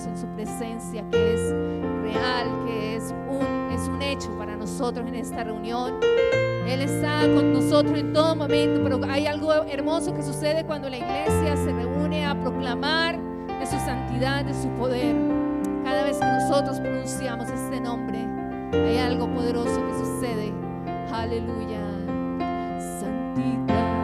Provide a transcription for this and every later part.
En su presencia, que es real, que es un hecho para nosotros en esta reunión. Él está con nosotros en todo momento, pero hay algo hermoso que sucede cuando la iglesia se reúne a proclamar de su santidad, de su poder. Cada vez que nosotros pronunciamos este nombre, hay algo poderoso que sucede. Aleluya. Santidad.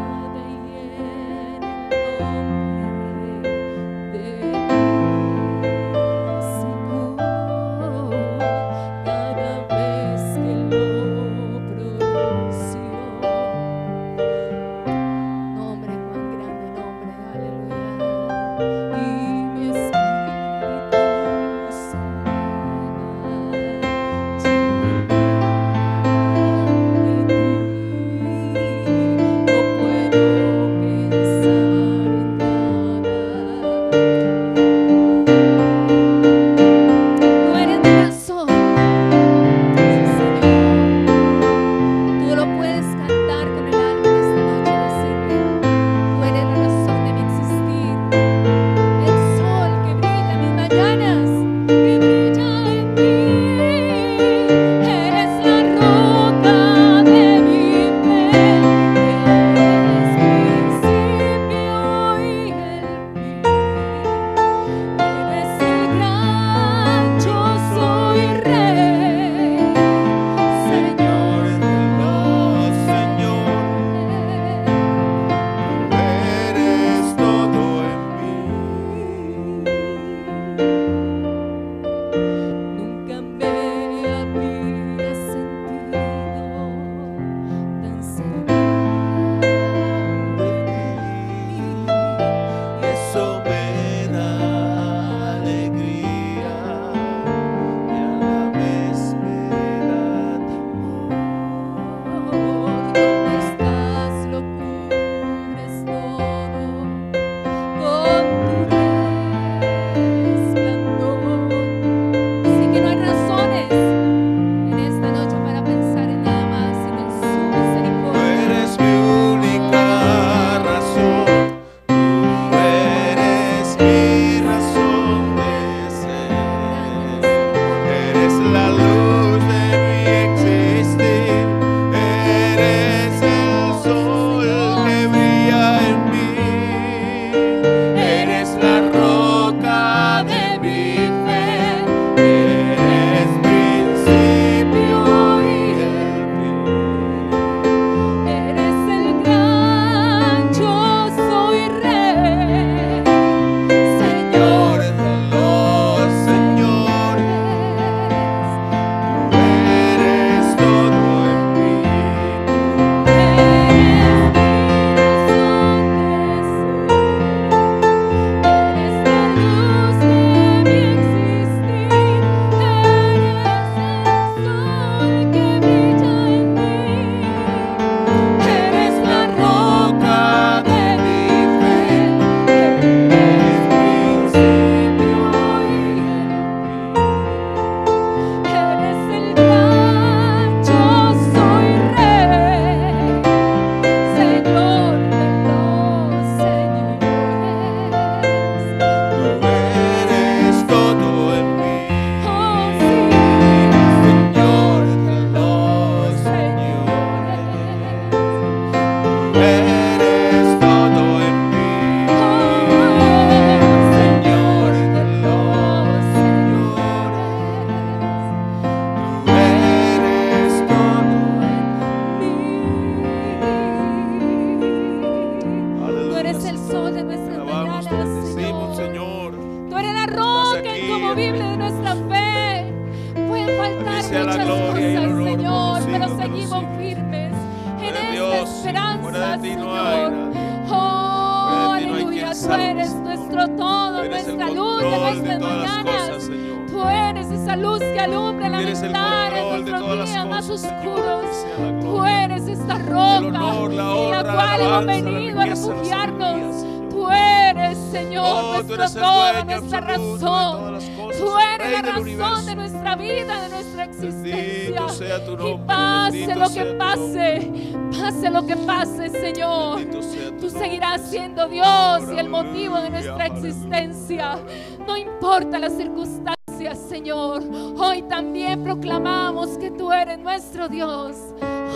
enfrentar sea la muchas gloria y el cosas, honor por Señor, los pero siglos de los seguimos siglos. firmes en Fuera de esta Dios, esperanza, fuera de ti no hay Señor. nadie. Oh, Fuera de ti no hay aleluya, quien tú salve, eres Señor. nuestro todo, Eres el nuestra luz de control de nuestras todas las mañanas. cosas, Señor. Tú eres esa luz que alumbra la Eres el ventana en control de nuestros todas las días más cosas, Señor. oscuros. Que sea la Tú gloria, eres esta el roca honor, la en honra, la la cual hemos alabanza, la venido a riqueza, la refugiarnos. sabiduría, Señor. Tú eres, Señor, Oh, tú nuestro eres el todo, dueño nuestra absoluto de razón. todas las cosas, Tú el eres Rey la del razón universo. de nuestra vida, de nuestra existencia. Bendito sea tu Y nombre, pase bendito lo sea que tu pase, pase lo que pase, Señor. Bendito sea tu Tú nombre, seguirás Señor. siendo Dios y el motivo de Aleluya, nuestra aleluya, existencia. aleluya. No importa las circunstancias, Señor. Hoy también proclamamos que tú eres nuestro Dios.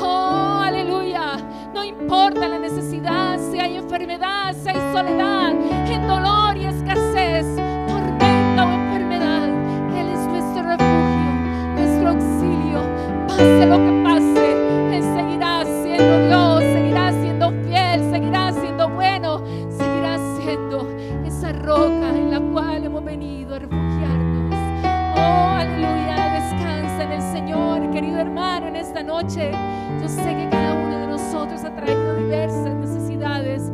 Oh, aleluya. No importa la necesidad, si hay enfermedad, si hay soledad, en dolor y escasez, tormenta o enfermedad. Él es nuestro refugio, nuestro auxilio. Pase lo que pase, Él seguirá siendo Dios, seguirá siendo fiel, seguirá siendo bueno, seguirá siendo esa roca en la cual hemos venido a refugiarnos. Oh, aleluya, descansa en el Señor, querido hermano, en esta noche. Yo sé que cada uno de nosotros ha traído diversas necesidades,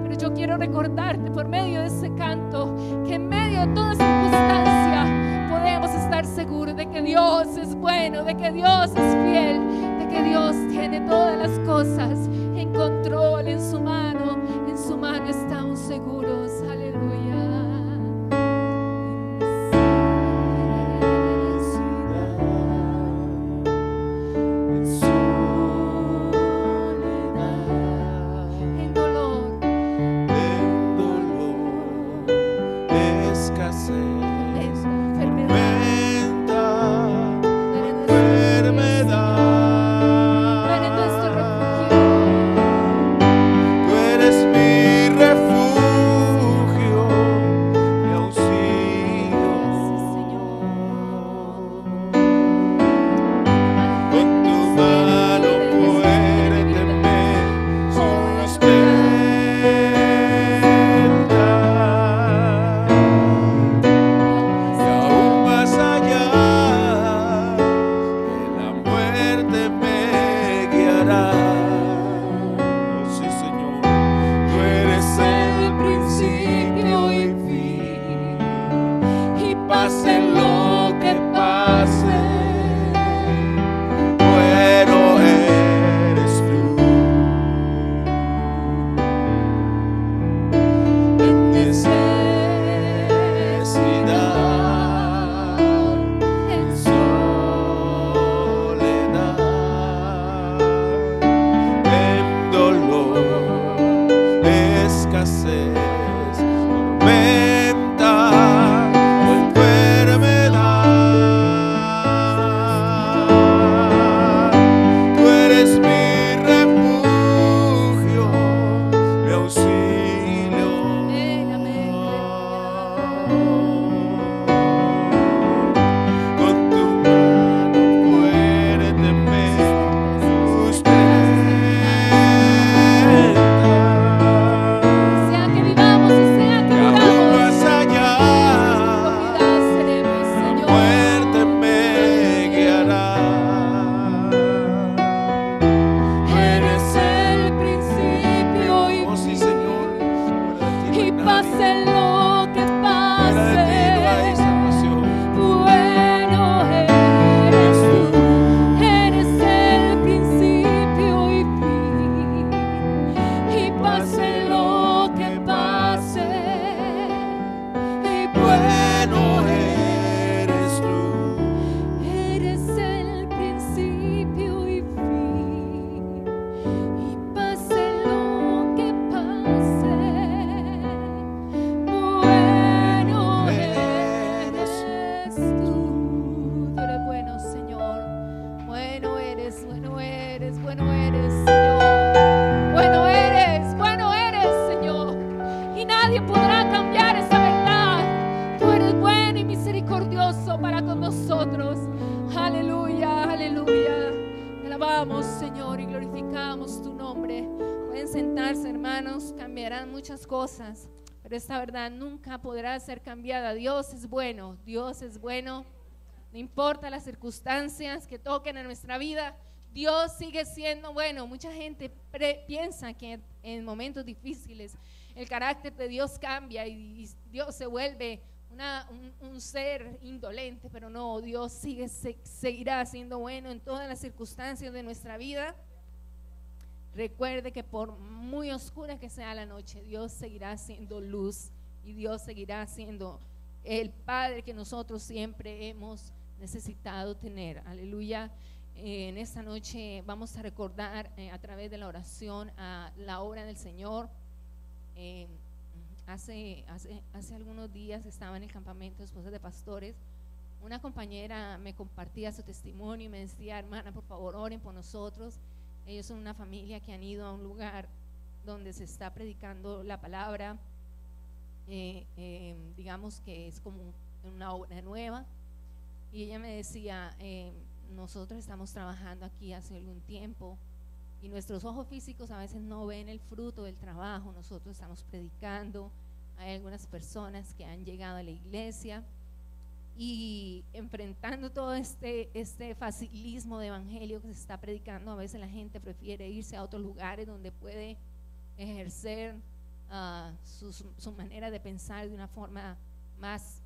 pero yo quiero recordarte por medio de ese canto que en medio de toda circunstancia podemos estar seguros de que Dios es bueno, de que Dios es fiel, de que Dios tiene todas las cosas en control, en su mano estamos seguros. Aleluya. En dolor, Escasez, enfermedad, tormenta, enfermedad. tú eres nuestro refugio. Tú eres mi refugio, mi auxilio. Con tu mano fuerte me sustenta. Y aún más allá de la muerte me guiará. Oh, sí, Señor, tú eres el principio y fin, y pase lo que pase, bueno eres tú. En necesidad, en soledad, en dolor, escasez, tormenta o enfermedad. Tú eres mi refugio, mi auxilio. Amén, amén, Con tu mano fuerte me sustenta. sea que vivamos o sea que Y aún muramos, más allá, propiedad seremos, la Señor. muerte me guiará. Tú Eres el principio Oh, sí, Señor. y pase lo que Fuera de ti no hay pase, salvación. bueno eres tú. Eres el principio y fin, y pase lo que pase, y Bueno eres tú. eres el principio y fin, y pase lo que pase, bueno eres tú. Tú eres bueno, Señor. Bueno eres, Señor. Bueno eres, Señor. Y nadie podrá cambiar esa verdad. Tú eres bueno y misericordioso para con nosotros. Aleluya, aleluya. Te alabamos, Señor, y glorificamos tu nombre. Pueden sentarse, hermanos. Cambiarán muchas cosas, pero esta verdad nunca podrá ser cambiada. Dios es bueno, Dios es bueno. no importa las circunstancias que toquen en nuestra vida, Dios sigue siendo bueno. Mucha gente piensa que en momentos difíciles el carácter de Dios cambia y Dios se vuelve un ser indolente, pero no, Dios seguirá siendo bueno en todas las circunstancias de nuestra vida. Recuerde que por muy oscura que sea la noche, Dios seguirá siendo luz y Dios seguirá siendo el Padre que nosotros siempre hemos necesitado tener. Aleluya. En esta noche vamos a recordar a través de la oración a la obra del Señor. Hace algunos días estaba en el campamento de esposas de pastores. Una compañera me compartía su testimonio y me decía: hermana, por favor, oren por nosotros. Ellos son una familia que han ido a un lugar donde se está predicando la palabra, digamos que es como una obra nueva. Y ella me decía: nosotros estamos trabajando aquí hace algún tiempo y nuestros ojos físicos a veces no ven el fruto del trabajo. Nosotros estamos predicando, hay algunas personas que han llegado a la iglesia y enfrentando todo este facilismo de evangelio que se está predicando, a veces la gente prefiere irse a otros lugares donde puede ejercer su manera de pensar de una forma más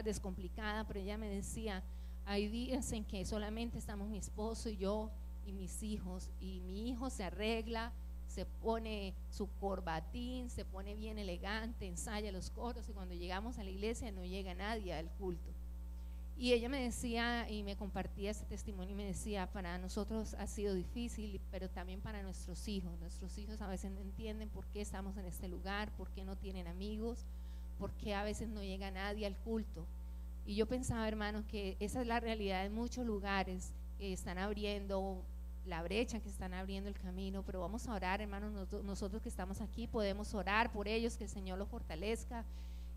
descomplicada. Pero ella me decía: hay días en que solamente estamos mi esposo y yo y mis hijos, y mi hijo se arregla, se pone su corbatín, se pone bien elegante, ensaya los coros, y cuando llegamos a la iglesia no llega nadie al culto. Y ella me decía y me compartía ese testimonio y me decía: para nosotros ha sido difícil, pero también para nuestros hijos a veces no entienden por qué estamos en este lugar, por qué no tienen amigos, por qué a veces no llega nadie al culto. Y yo pensaba, hermanos, que esa es la realidad en muchos lugares que están abriendo la brecha, que están abriendo el camino. Pero vamos a orar, hermanos, nosotros que estamos aquí podemos orar por ellos, que el Señor los fortalezca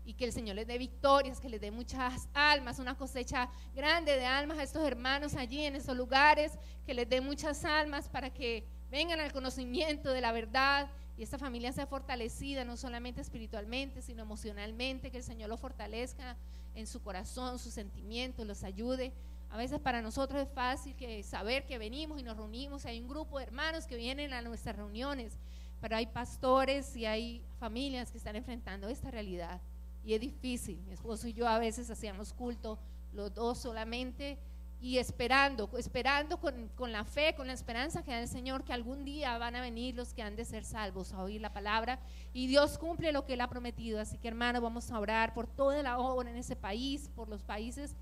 y que el Señor les dé victorias, que les dé muchas almas, una cosecha grande de almas a estos hermanos allí en esos lugares, que les dé muchas almas para que vengan al conocimiento de la verdad y esta familia sea fortalecida no solamente espiritualmente sino emocionalmente, que el Señor los fortalezca en su corazón, sus sentimientos, los ayude. A veces para nosotros es fácil saber que venimos y nos reunimos, hay un grupo de hermanos que vienen a nuestras reuniones, pero hay pastores y hay familias que están enfrentando esta realidad y es difícil. Mi esposo y yo a veces hacíamos culto los dos solamente y esperando con la fe, con la esperanza que da el Señor, que algún día van a venir los que han de ser salvos a oír la palabra, y Dios cumple lo que Él ha prometido. Así que, hermanos, vamos a orar por toda la obra en ese país, por los países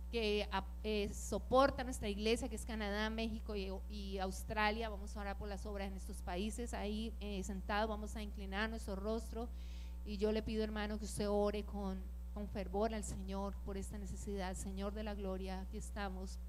que soporta nuestra iglesia, que es Canadá, México y Australia. Vamos a orar por las obras en estos países. Ahí sentados vamos a inclinar nuestro rostro y yo le pido, hermano, que usted ore con fervor al Señor por esta necesidad. Señor de la gloria, aquí estamos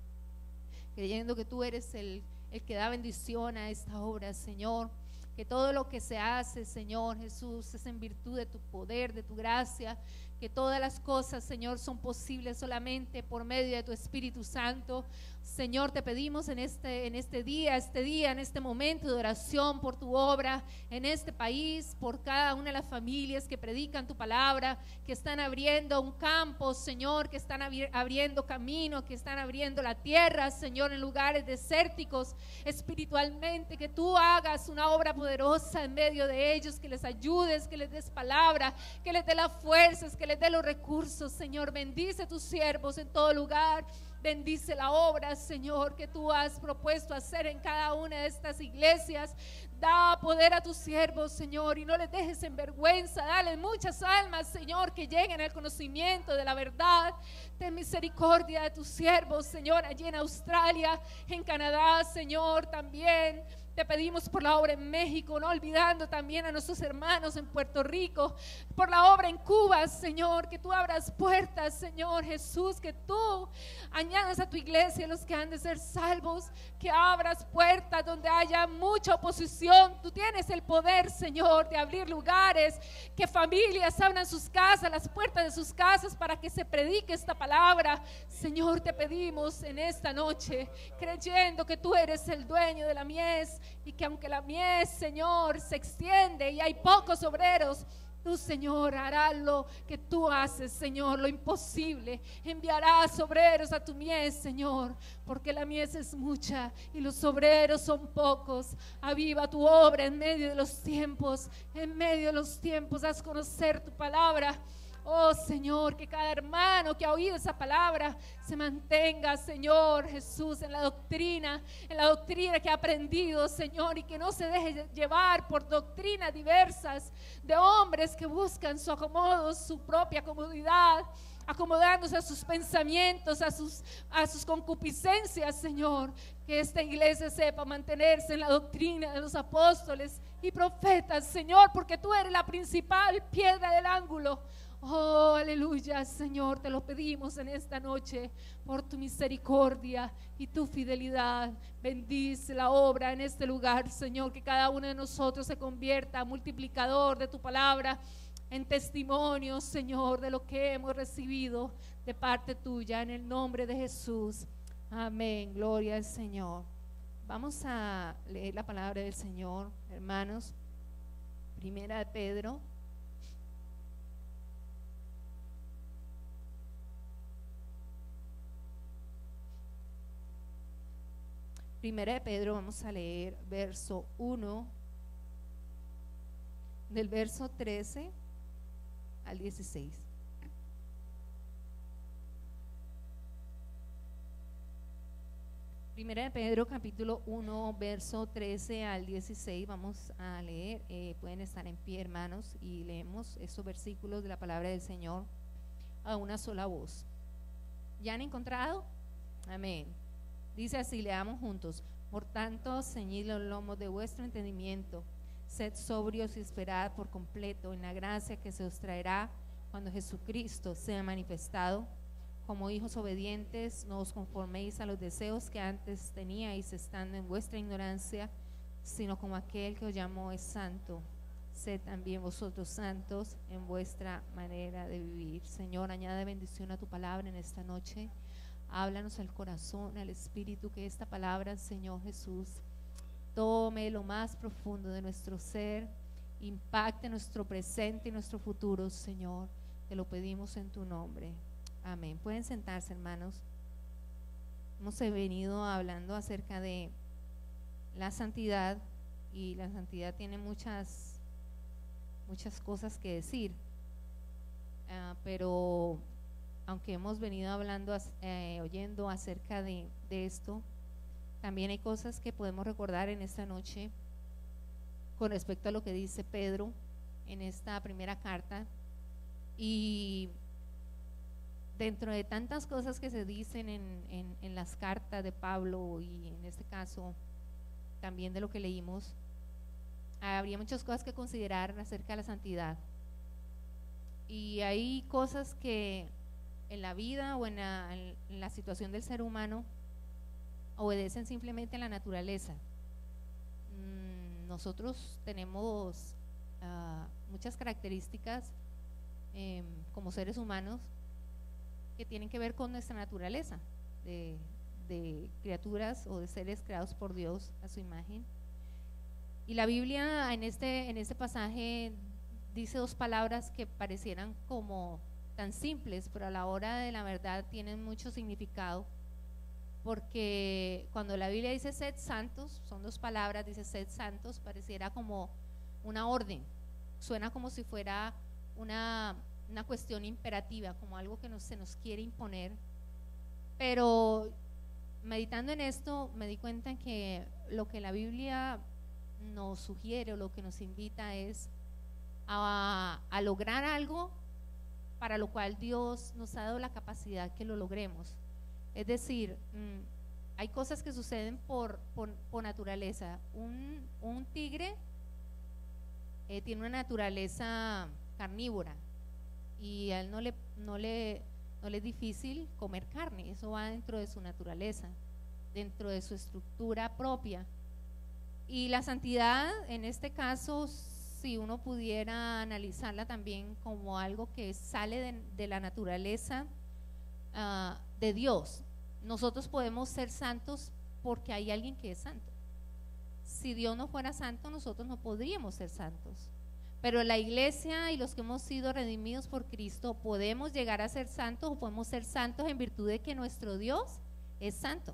creyendo que tú eres el que da bendición a esta obra, Señor, que todo lo que se hace, Señor Jesús, es en virtud de tu poder, de tu gracia, que todas las cosas, Señor, son posibles solamente por medio de tu Espíritu Santo. Señor, te pedimos en este día, en este momento de oración por tu obra en este país, por cada una de las familias que predican tu palabra, que están abriendo un campo, Señor, que están abriendo camino, que están abriendo la tierra, Señor, en lugares desérticos espiritualmente, que tú hagas una obra poderosa en medio de ellos, que les ayudes, que les des palabra, que les dé las fuerzas, que les dé los recursos. Señor, bendice a tus siervos en todo lugar. Bendice la obra, Señor, que tú has propuesto hacer en cada una de estas iglesias. Da poder a tus siervos, Señor, y no les dejes en vergüenza. Dale muchas almas, Señor, que lleguen al conocimiento de la verdad. Ten misericordia de tus siervos, Señor, allí en Australia, en Canadá, Señor, también. Te pedimos por la obra en México, no olvidando también a nuestros hermanos en Puerto Rico, por la obra en Cuba, Señor, que tú abras puertas, Señor Jesús, que tú añadas a tu iglesia los que han de ser salvos, que abras puertas donde haya mucha oposición. Tú tienes el poder, Señor, de abrir lugares, que familias abran sus casas, las puertas de sus casas para que se predique esta palabra. Señor, te pedimos en esta noche, creyendo que tú eres el dueño de la mies, y que aunque la mies, Señor, se extiende y hay pocos obreros, Tú, Señor, harás lo que tú haces, Señor, lo imposible. Enviarás obreros a tu mies, Señor, porque la mies es mucha y los obreros son pocos. Aviva tu obra en medio de los tiempos, en medio de los tiempos. Haz conocer tu palabra. Oh Señor, que cada hermano que ha oído esa palabra se mantenga, Señor Jesús, en la doctrina que ha aprendido, Señor, y que no se deje llevar por doctrinas diversas de hombres que buscan su acomodo, su propia comodidad, acomodándose a sus pensamientos, a sus concupiscencias, Señor. Que esta iglesia sepa mantenerse en la doctrina de los apóstoles y profetas, Señor, porque tú eres la principal piedra del ángulo. Oh, aleluya, Señor, te lo pedimos en esta noche por tu misericordia y tu fidelidad. Bendice la obra en este lugar, Señor, que cada uno de nosotros se convierta multiplicador de tu palabra, en testimonio, Señor, de lo que hemos recibido de parte tuya, en el nombre de Jesús. Amén, gloria al Señor. Vamos a leer la palabra del Señor, hermanos. Primera de Pedro. Primera de Pedro, vamos a leer verso 1, del verso 13 al 16. Primera de Pedro, capítulo 1, verso 13 al 16, vamos a leer. Pueden estar en pie, hermanos, y leemos estos versículos de la palabra del Señor a una sola voz. ¿Ya han encontrado? Amén. Dice así, leamos juntos. Por tanto, ceñid los lomos de vuestro entendimiento, sed sobrios y esperad por completo en la gracia que se os traerá cuando Jesucristo sea manifestado. Como hijos obedientes, no os conforméis a los deseos que antes teníais estando en vuestra ignorancia, sino como aquel que os llamó es santo, sed también vosotros santos en vuestra manera de vivir. Señor, añade bendición a tu palabra en esta noche. Háblanos al corazón, al espíritu, que esta palabra, Señor Jesús, tome lo más profundo de nuestro ser, impacte nuestro presente y nuestro futuro, Señor. Te lo pedimos en tu nombre. Amén. Pueden sentarse, hermanos. Hemos venido hablando acerca de la santidad, y la santidad tiene muchas cosas que decir, pero aunque hemos venido hablando, oyendo acerca de esto, también hay cosas que podemos recordar en esta noche con respecto a lo que dice Pedro en esta primera carta. Y dentro de tantas cosas que se dicen en las cartas de Pablo, y en este caso también de lo que leímos, habría muchas cosas que considerar acerca de la santidad. Y hay cosas que en la vida o en la situación del ser humano obedecen simplemente a la naturaleza. Nosotros tenemos muchas características como seres humanos que tienen que ver con nuestra naturaleza de criaturas o de seres creados por Dios a su imagen. Y la Biblia en este pasaje dice dos palabras que parecieran como tan simples, pero a la hora de la verdad tienen mucho significado, porque cuando la Biblia dice sed santos, son dos palabras, dice sed santos, pareciera como una orden, suena como si fuera una cuestión imperativa, como algo que se nos quiere imponer. Pero meditando en esto me di cuenta que lo que la Biblia nos sugiere o lo que nos invita es a lograr algo para lo cual Dios nos ha dado la capacidad que lo logremos. Es decir, hay cosas que suceden por naturaleza. Un tigre tiene una naturaleza carnívora, y a él no le es difícil comer carne. Eso va dentro de su naturaleza, dentro de su estructura propia. Y la santidad, en este caso, si uno pudiera analizarla también como algo que sale de la naturaleza de Dios. Nosotros podemos ser santos porque hay alguien que es santo. Si Dios no fuera santo, nosotros no podríamos ser santos. Pero la iglesia y los que hemos sido redimidos por Cristo podemos llegar a ser santos o podemos ser santos en virtud de que nuestro Dios es santo.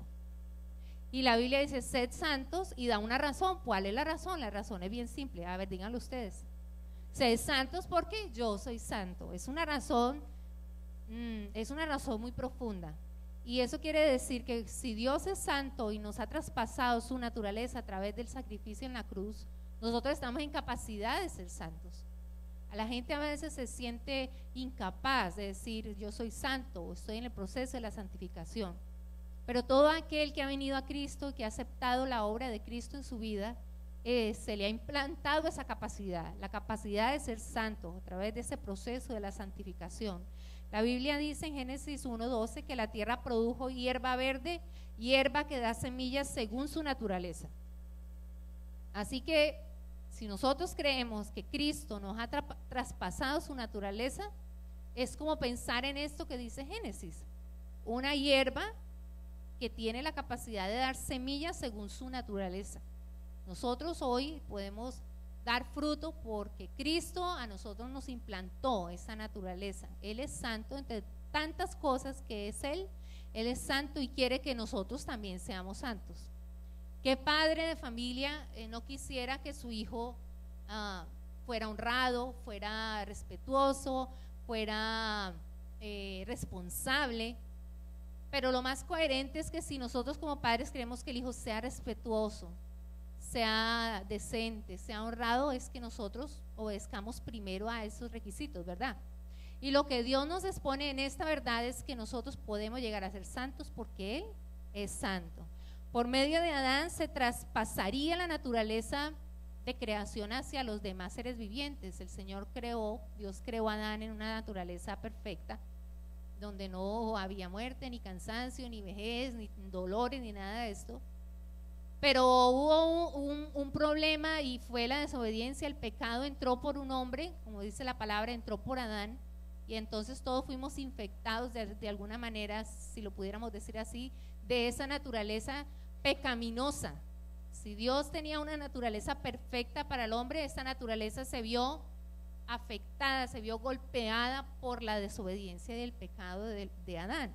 Y la Biblia dice, sed santos, y da una razón. ¿Cuál es la razón? La razón es bien simple. A ver, díganlo ustedes. Sed santos porque yo soy santo. Es una razón muy profunda. Y eso quiere decir que si Dios es santo y nos ha traspasado su naturaleza a través del sacrificio en la cruz, nosotros estamos en capacidad de ser santos. A la gente a veces se siente incapaz de decir yo soy santo o estoy en el proceso de la santificación. Pero todo aquel que ha venido a Cristo, que ha aceptado la obra de Cristo en su vida, se le ha implantado esa capacidad, la capacidad de ser santo a través de ese proceso de la santificación. La Biblia dice en Génesis 1:12 que la tierra produjo hierba verde, hierba que da semillas según su naturaleza. Así que si nosotros creemos que Cristo nos ha traspasado su naturaleza, es como pensar en esto que dice Génesis, una hierba que tiene la capacidad de dar semillas según su naturaleza. Nosotros hoy podemos dar fruto porque Cristo a nosotros nos implantó esa naturaleza. Él es santo entre tantas cosas que es Él es santo y quiere que nosotros también seamos santos. ¿Qué padre de familia no quisiera que su hijo fuera honrado, fuera respetuoso, fuera responsable? Pero lo más coherente es que si nosotros como padres queremos que el hijo sea respetuoso, sea decente, sea honrado, es que nosotros obedezcamos primero a esos requisitos, ¿verdad? Y lo que Dios nos expone en esta verdad es que nosotros podemos llegar a ser santos porque Él es santo. Por medio de Adán se traspasaría la naturaleza de creación hacia los demás seres vivientes. El Señor Dios creó a Adán en una naturaleza perfecta, donde no había muerte, ni cansancio, ni vejez, ni dolores, ni nada de esto. Pero hubo un problema y fue la desobediencia. El pecado entró por un hombre, como dice la palabra, entró por Adán, y entonces todos fuimos infectados de alguna manera, si lo pudiéramos decir así, de esa naturaleza pecaminosa. Si Dios tenía una naturaleza perfecta para el hombre, esa naturaleza se vio afectada, se vio golpeada por la desobediencia del pecado de Adán.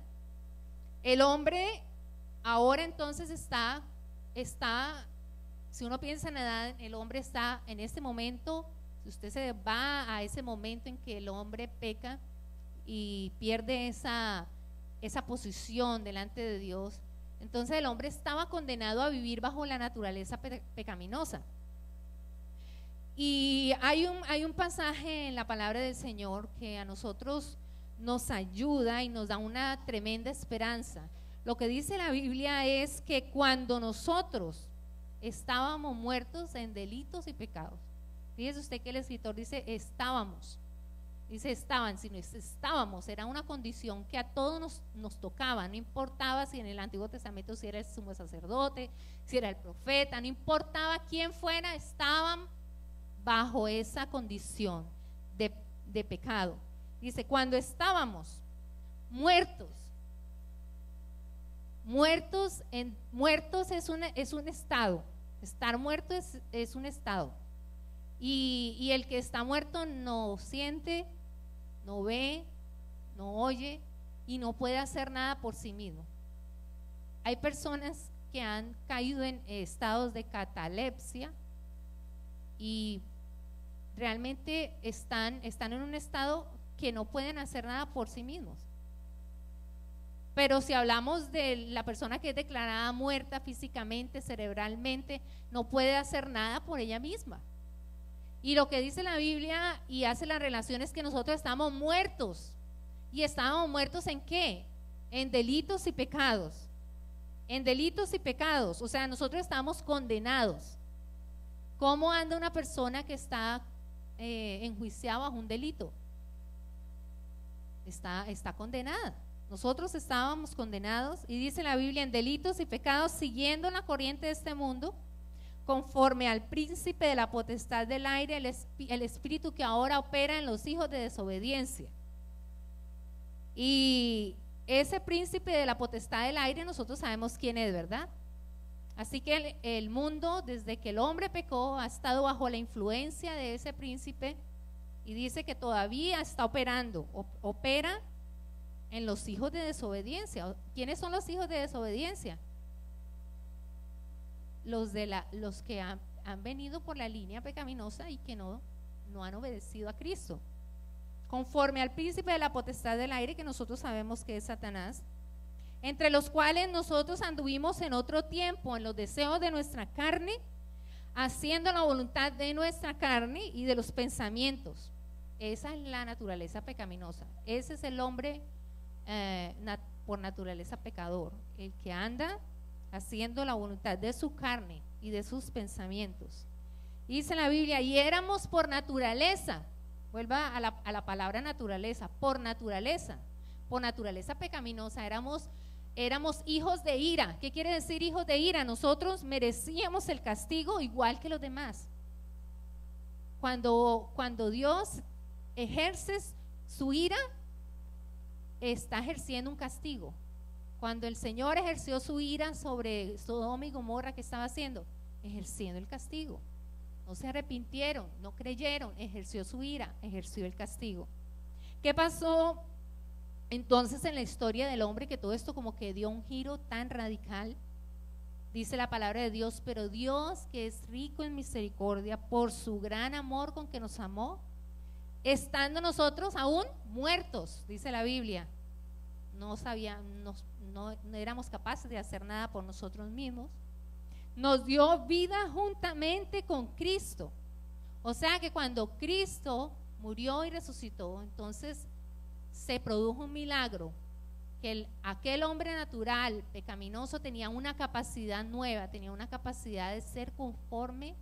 El hombre ahora entonces está, si uno piensa en Adán, el hombre está en este momento, si usted se va a ese momento en que el hombre peca y pierde esa posición delante de Dios, entonces el hombre estaba condenado a vivir bajo la naturaleza pecaminosa. Y hay un pasaje en la palabra del Señor que a nosotros nos ayuda y nos da una tremenda esperanza. Lo que dice la Biblia es que cuando nosotros estábamos muertos en delitos y pecados, fíjese usted que el escritor dice estábamos, dice estaban, sino estábamos, era una condición que a todos nos tocaba, no importaba si en el Antiguo Testamento si era el sumo sacerdote, si era el profeta, no importaba quién fuera, estaban bajo esa condición de pecado. Dice, cuando estábamos muertos es un estado, estar muerto es un estado, y el que está muerto no siente, no ve, no oye y no puede hacer nada por sí mismo. Hay personas que han caído en estados de catalepsia y realmente están en un estado que no pueden hacer nada por sí mismos. Pero si hablamos de la persona que es declarada muerta físicamente, cerebralmente, no puede hacer nada por ella misma. Y lo que dice la Biblia y hace la relación es que nosotros estamos muertos. ¿Y estábamos muertos en qué? En delitos y pecados. En delitos y pecados, o sea, nosotros estamos condenados. ¿Cómo anda una persona que está enjuiciada bajo un delito? Está condenada. Nosotros estábamos condenados, y dice la Biblia, en delitos y pecados, siguiendo la corriente de este mundo, conforme al príncipe de la potestad del aire, el espíritu que ahora opera en los hijos de desobediencia. Y ese príncipe de la potestad del aire nosotros sabemos quién es, ¿verdad? Así que el mundo, desde que el hombre pecó, ha estado bajo la influencia de ese príncipe, y dice que todavía está operando, opera en los hijos de desobediencia. ¿Quiénes son los hijos de desobediencia? Los que han venido por la línea pecaminosa y que no han obedecido a Cristo, conforme al príncipe de la potestad del aire, que nosotros sabemos que es Satanás, entre los cuales nosotros anduvimos en otro tiempo en los deseos de nuestra carne, haciendo la voluntad de nuestra carne y de los pensamientos. Esa es la naturaleza pecaminosa. Ese es el hombre por naturaleza pecador, el que anda haciendo la voluntad de su carne y de sus pensamientos. Dice la Biblia, y éramos por naturaleza, vuelva a la palabra naturaleza, por naturaleza pecaminosa, éramos hijos de ira. ¿Qué quiere decir hijos de ira? Nosotros merecíamos el castigo igual que los demás. Cuando Dios ejerce su ira, está ejerciendo un castigo. Cuando el Señor ejerció su ira sobre Sodoma y Gomorra, ¿qué estaba haciendo? Ejerciendo el castigo. No se arrepintieron, no creyeron, ejerció su ira, ejerció el castigo. ¿Qué pasó entonces en la historia del hombre, que todo esto como que dio un giro tan radical? Dice la palabra de Dios, pero Dios, que es rico en misericordia, por su gran amor con que nos amó, estando nosotros aún muertos, dice la Biblia, no éramos capaces de hacer nada por nosotros mismos, nos dio vida juntamente con Cristo. O sea que cuando Cristo murió y resucitó, entonces se produjo un milagro, que aquel hombre natural, pecaminoso, tenía una capacidad nueva, tenía una capacidad de ser conforme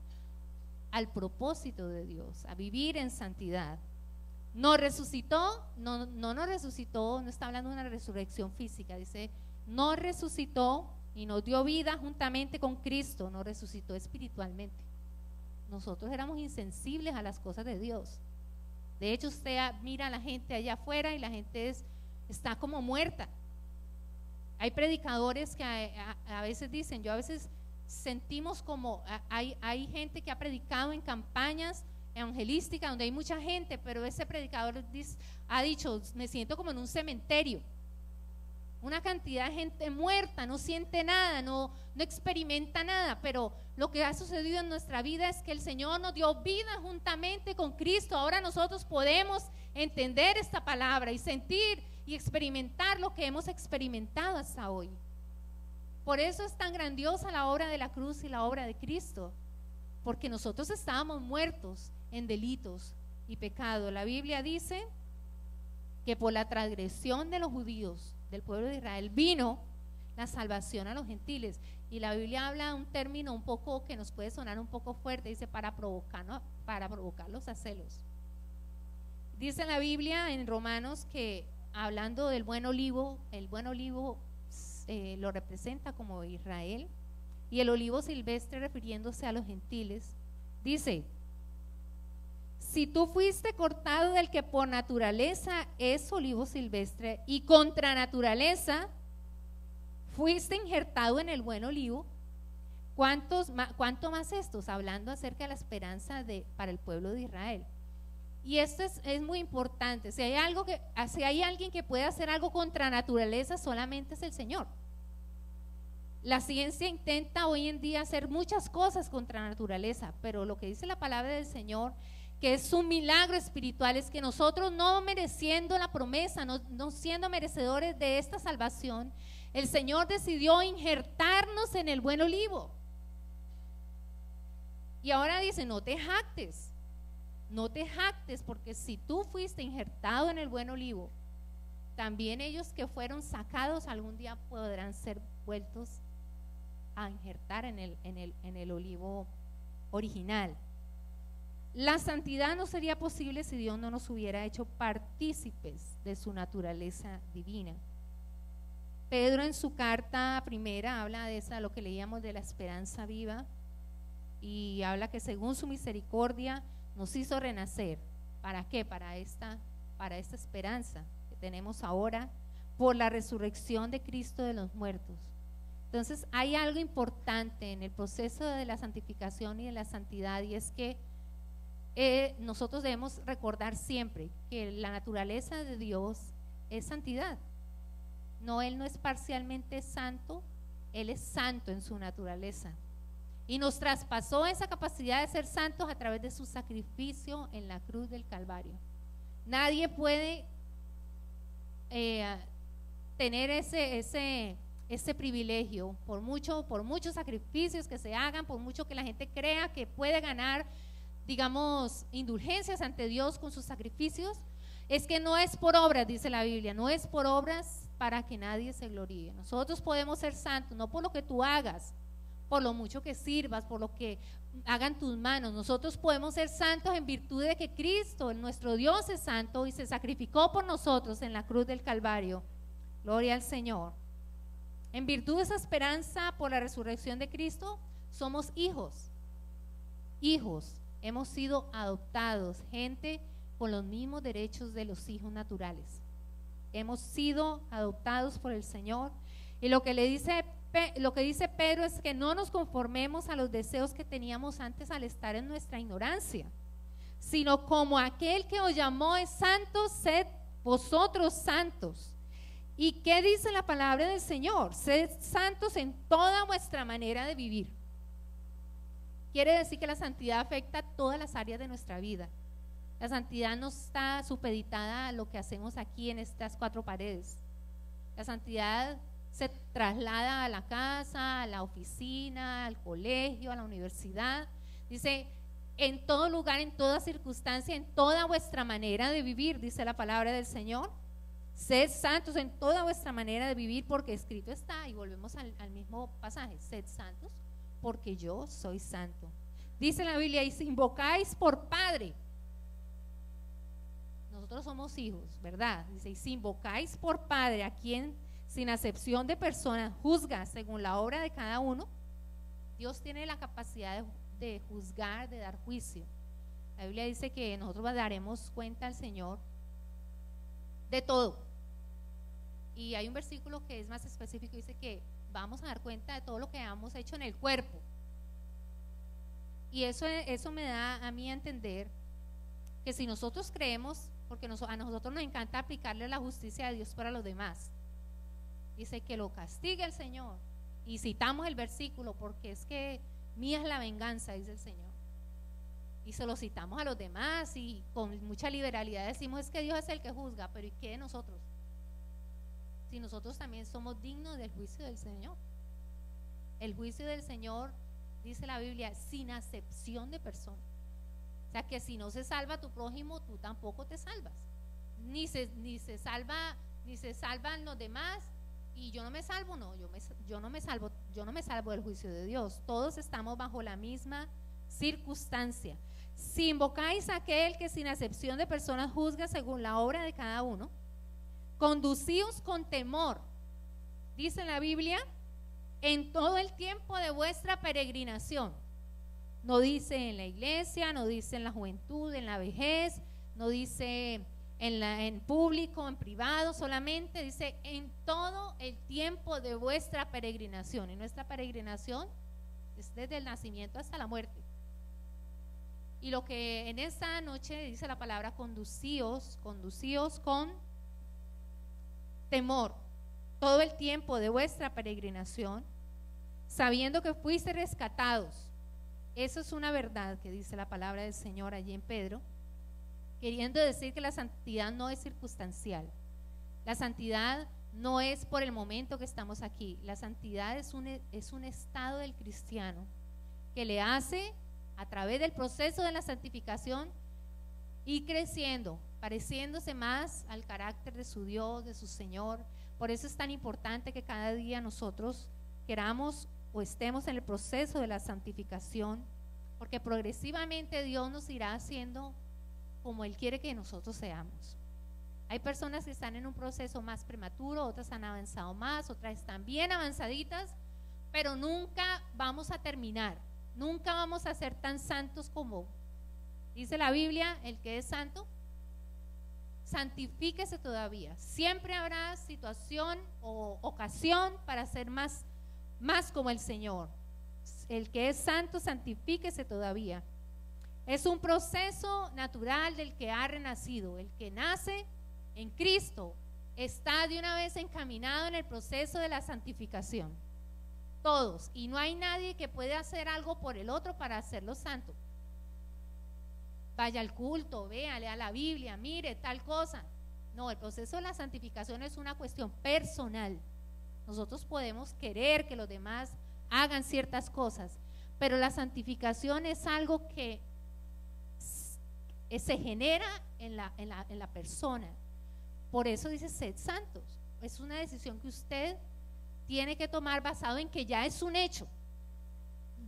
al propósito de Dios, a vivir en santidad. Nos resucitó, no nos resucitó, no está hablando de una resurrección física, dice, nos resucitó y nos dio vida juntamente con Cristo, nos resucitó espiritualmente. Nosotros éramos insensibles a las cosas de Dios. De hecho, usted mira a la gente allá afuera y la gente está como muerta. Hay predicadores que a veces dicen, yo a veces sentimos como, hay gente que ha predicado en campañas evangelísticas donde hay mucha gente, pero ese predicador ha dicho, me siento como en un cementerio. Una cantidad de gente muerta, no siente nada, no experimenta nada, pero lo que ha sucedido en nuestra vida es que el Señor nos dio vida juntamente con Cristo. Ahora nosotros podemos entender esta palabra y sentir y experimentar lo que hemos experimentado hasta hoy. Por eso es tan grandiosa la obra de la cruz y la obra de Cristo, porque nosotros estábamos muertos en delitos y pecado. La Biblia dice que por la transgresión de los judíos, del pueblo de Israel, vino la salvación a los gentiles. Y la Biblia habla un término un poco que nos puede sonar un poco fuerte, dice para provocarlos a celos. Dice la Biblia en Romanos que, hablando del buen olivo, el buen olivo lo representa como Israel, y el olivo silvestre refiriéndose a los gentiles. Dice, si tú fuiste cortado del que por naturaleza es olivo silvestre y contra naturaleza fuiste injertado en el buen olivo, ¿cuánto más estos? Hablando acerca de la esperanza para el pueblo de Israel. Y esto es muy importante. Si hay alguien que puede hacer algo contra naturaleza, solamente es el Señor. La ciencia intenta hoy en día hacer muchas cosas contra naturaleza, pero lo que dice la palabra del Señor, que es un milagro espiritual, es que nosotros, no mereciendo la promesa, no siendo merecedores de esta salvación, el Señor decidió injertarnos en el buen olivo. Y ahora dice, no te jactes, porque si tú fuiste injertado en el buen olivo, también ellos que fueron sacados algún día podrán ser vueltos a injertar en el olivo original. La santidad no sería posible si Dios no nos hubiera hecho partícipes de su naturaleza divina. Pedro en su carta primera habla de esa, lo que leíamos de la esperanza viva, y habla que según su misericordia nos hizo renacer. ¿Para qué? Para esta esperanza que tenemos ahora por la resurrección de Cristo de los muertos. Entonces hay algo importante en el proceso de la santificación y de la santidad, y es que nosotros debemos recordar siempre que la naturaleza de Dios es santidad. No, Él no es parcialmente santo, Él es santo en su naturaleza. Y nos traspasó esa capacidad de ser santos a través de su sacrificio en la cruz del Calvario. Nadie puede tener ese privilegio, por muchos sacrificios que se hagan, por mucho que la gente crea que puede ganar, digamos, indulgencias ante Dios con sus sacrificios. Es que no es por obras, dice la Biblia, no es por obras para que nadie se gloríe. Nosotros podemos ser santos, no por lo que tú hagas, por lo mucho que sirvas, por lo que hagan tus manos. Nosotros podemos ser santos en virtud de que Cristo, nuestro Dios, es santo y se sacrificó por nosotros en la cruz del Calvario. Gloria al Señor. En virtud de esa esperanza por la resurrección de Cristo, somos hijos. Hijos, hemos sido adoptados, gente con los mismos derechos de los hijos naturales. Hemos sido adoptados por el Señor. Y lo que dice Pedro es que no nos conformemos a los deseos que teníamos antes al estar en nuestra ignorancia, sino como aquel que os llamó es santo, sed vosotros santos. ¿Y qué dice la palabra del Señor? Sed santos en toda vuestra manera de vivir. Quiere decir que la santidad afecta todas las áreas de nuestra vida. La santidad no está supeditada a lo que hacemos aquí en estas cuatro paredes. La santidad se traslada a la casa, a la oficina, al colegio, a la universidad. Dice, en todo lugar, en toda circunstancia, en toda vuestra manera de vivir, dice la palabra del Señor. Sed santos en toda vuestra manera de vivir, porque escrito está, y volvemos al mismo pasaje, sed santos porque yo soy santo. Dice la Biblia, y si invocáis por Padre, nosotros somos hijos, ¿verdad? Dice, y si invocáis por Padre a quien sin acepción de personas juzga según la obra de cada uno, Dios tiene la capacidad de juzgar, de dar juicio. La Biblia dice que nosotros daremos cuenta al Señor de todo. Y hay un versículo que es más específico, dice que vamos a dar cuenta de todo lo que hemos hecho en el cuerpo. Y eso me da a mí a entender que si nosotros creemos, porque a nosotros nos encanta aplicarle la justicia de Dios para los demás, dice que lo castigue el Señor, y citamos el versículo porque es que mía es la venganza, dice el Señor, y se lo citamos a los demás y con mucha liberalidad decimos es que Dios es el que juzga, pero ¿y qué de nosotros? Si nosotros también somos dignos del juicio del Señor. El juicio del Señor, dice la Biblia, sin acepción de persona. O sea que si no se salva tu prójimo, tú tampoco te salvas. Ni se salvan los demás y yo no me salvo, no, yo no me salvo del juicio de Dios. Todos estamos bajo la misma circunstancia. Si invocáis a aquel que sin acepción de personas juzga según la obra de cada uno, conducíos con temor, dice la Biblia, en todo el tiempo de vuestra peregrinación. No dice en la iglesia, no dice en la juventud, en la vejez, no dice en público, en privado solamente, dice en todo el tiempo de vuestra peregrinación. Y nuestra peregrinación es desde el nacimiento hasta la muerte. Y lo que en esta noche dice la palabra conducíos con temor, todo el tiempo de vuestra peregrinación, sabiendo que fuiste rescatados. Eso es una verdad que dice la palabra del Señor allí en Pedro, queriendo decir que la santidad no es circunstancial. La santidad no es por el momento que estamos aquí. La santidad es un estado del cristiano que le hace, a través del proceso de la santificación, ir creciendo, pareciéndose más al carácter de su Dios, de su Señor. Por eso es tan importante que cada día nosotros queramos o estemos en el proceso de la santificación, porque progresivamente Dios nos irá haciendo como Él quiere que nosotros seamos. Hay personas que están en un proceso más prematuro, otras han avanzado más, otras están bien avanzaditas, pero nunca vamos a terminar, nunca vamos a ser tan santos como dice la Biblia, el que es santo, santifíquese todavía. Siempre habrá situación o ocasión para ser más más como el Señor. El que es santo, santifíquese todavía. Es un proceso natural del que ha renacido. El que nace en Cristo está de una vez encaminado en el proceso de la santificación. Todos. Y no hay nadie que pueda hacer algo por el otro para hacerlo santo. Vaya al culto, vea, lea la Biblia, mire tal cosa. No, el proceso de la santificación es una cuestión personal. Nosotros podemos querer que los demás hagan ciertas cosas, pero la santificación es algo que se genera en la persona. Por eso dice sed santos. Es una decisión que usted tiene que tomar basado en que ya es un hecho.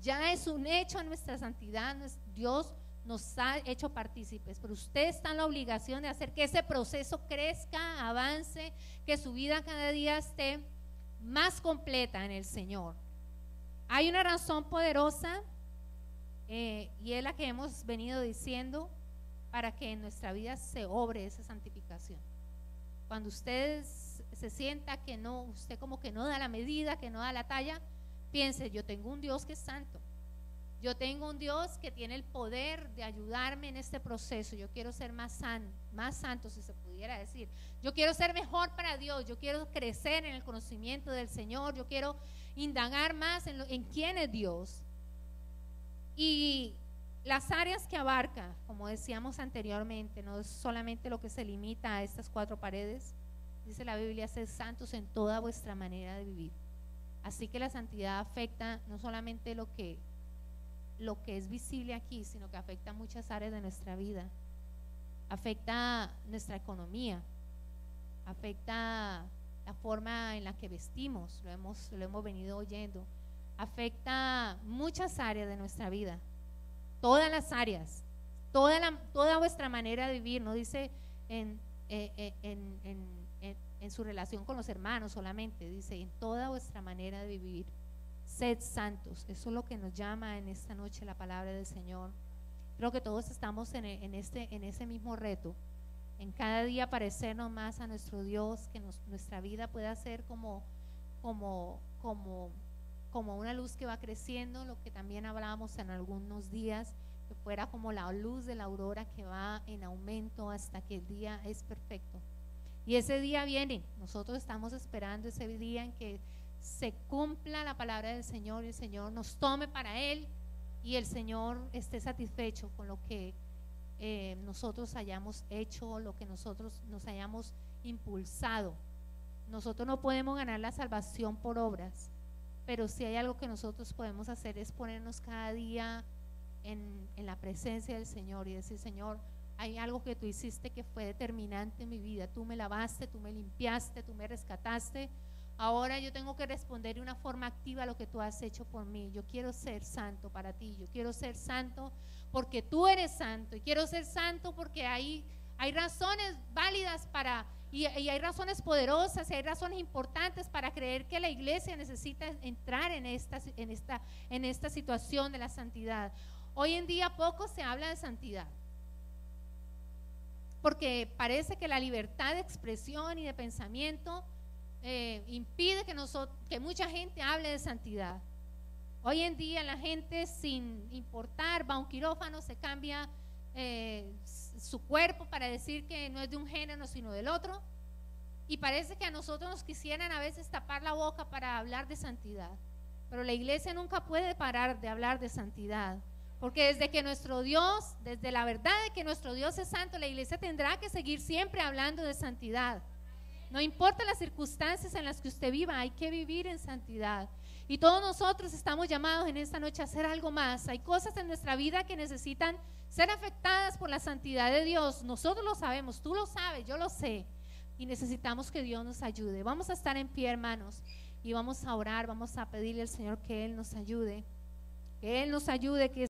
Ya es un hecho nuestra santidad. Dios nos ha hecho partícipes, pero usted está en la obligación de hacer que ese proceso crezca, avance, que su vida cada día esté más completa en el Señor. Hay una razón poderosa y es la que hemos venido diciendo para que en nuestra vida se obre esa santificación. Cuando usted se sienta que no, usted como que no da la medida, que no da la talla, piense, yo tengo un Dios que es santo. Yo tengo un Dios que tiene el poder de ayudarme en este proceso. Yo quiero ser más santo, si se pudiera decir. Yo quiero ser mejor para Dios. Yo quiero crecer en el conocimiento del Señor. Yo quiero indagar más en quién es Dios. Y las áreas que abarca, como decíamos anteriormente, no es solamente lo que se limita a estas 4 paredes. Dice la Biblia, sed santos en toda vuestra manera de vivir. Así que la santidad afecta no solamente lo que es visible aquí, sino que afecta muchas áreas de nuestra vida. Afecta nuestra economía, afecta la forma en la que vestimos, lo hemos venido oyendo, afecta muchas áreas de nuestra vida, todas las áreas, toda vuestra manera de vivir. No dice en su relación con los hermanos solamente, dice en toda vuestra manera de vivir. Sed santos. Eso es lo que nos llama en esta noche la palabra del Señor. Creo que todos estamos en ese mismo reto, en cada día parecernos más a nuestro Dios, que nuestra vida pueda ser como una luz que va creciendo, lo que también hablábamos en algunos días, que fuera como la luz de la aurora que va en aumento hasta que el día es perfecto. Y ese día viene, nosotros estamos esperando ese día en que se cumpla la palabra del Señor y el Señor nos tome para Él y el Señor esté satisfecho con lo que nosotros hayamos hecho, lo que nosotros nos hayamos impulsado. Nosotros no podemos ganar la salvación por obras, pero si hay algo que nosotros podemos hacer es ponernos cada día en la presencia del Señor y decir, Señor, hay algo que tú hiciste que fue determinante en mi vida, tú me lavaste, tú me limpiaste, tú me rescataste. Ahora yo tengo que responder de una forma activa a lo que tú has hecho por mí. Yo quiero ser santo para ti. Yo quiero ser santo porque tú eres santo. Y quiero ser santo porque hay razones válidas y hay razones poderosas, y hay razones importantes para creer que la iglesia necesita entrar en esta situación de la santidad. Hoy en día poco se habla de santidad, porque parece que la libertad de expresión y de pensamiento impide que mucha gente hable de santidad. Hoy en día la gente, sin importar, va a un quirófano, se cambia su cuerpo para decir que no es de un género sino del otro, y parece que a nosotros nos quisieran a veces tapar la boca para hablar de santidad, pero la iglesia nunca puede parar de hablar de santidad, porque desde la verdad de que nuestro Dios es santo, la iglesia tendrá que seguir siempre hablando de santidad. No importa las circunstancias en las que usted viva, hay que vivir en santidad. Y todos nosotros estamos llamados en esta noche a hacer algo más. Hay cosas en nuestra vida que necesitan ser afectadas por la santidad de Dios. Nosotros lo sabemos, tú lo sabes, yo lo sé. Y necesitamos que Dios nos ayude. Vamos a estar en pie, hermanos, y vamos a orar, vamos a pedirle al Señor que Él nos ayude. Que Él nos ayude, que